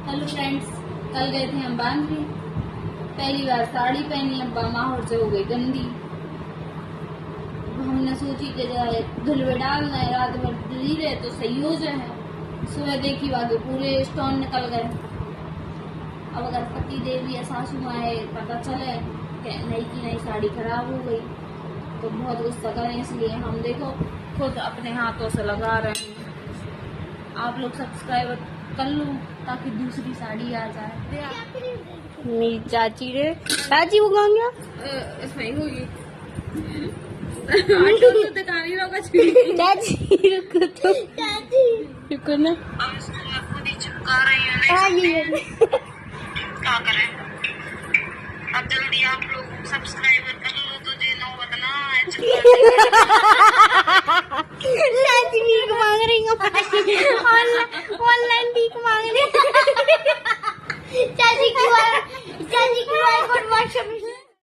Hello friends, कल गए थे हम बांद्री। पहली बार साड़ी पहनी, अब्बा माहौर से हो गई गंदी। हमने सोची कि धुलवे डालना है, रात भर ली रहे तो सही हो जाए। सुबह देखी वागे पूरे स्टोन निकल गए। अब अगर पति देवी या सासू माँ पता चले कि नई की नई साड़ी खराब हो गई तो बहुत गुस्सा करें, इसलिए हम देखो खुद अपने हाथों से लगा रहे हैं। आप लोग सब्सक्राइब कर लो ताकि दूसरी साड़ी आ जाए। मेरी चाची रे, चाची वो कौन गया? सही होगी। आटो तो दिखानी होगा। चाची रुको तो, रुको ना। खुद ही चिपका रही है। क्या करें? अब जल्दी आप लोग सब्सक्राइबर कर लो तो जे नो बतना है। चाची भीख मांग रही है, ऑनलाइन भीख मांग रही है। चाची की व्हाट्सएप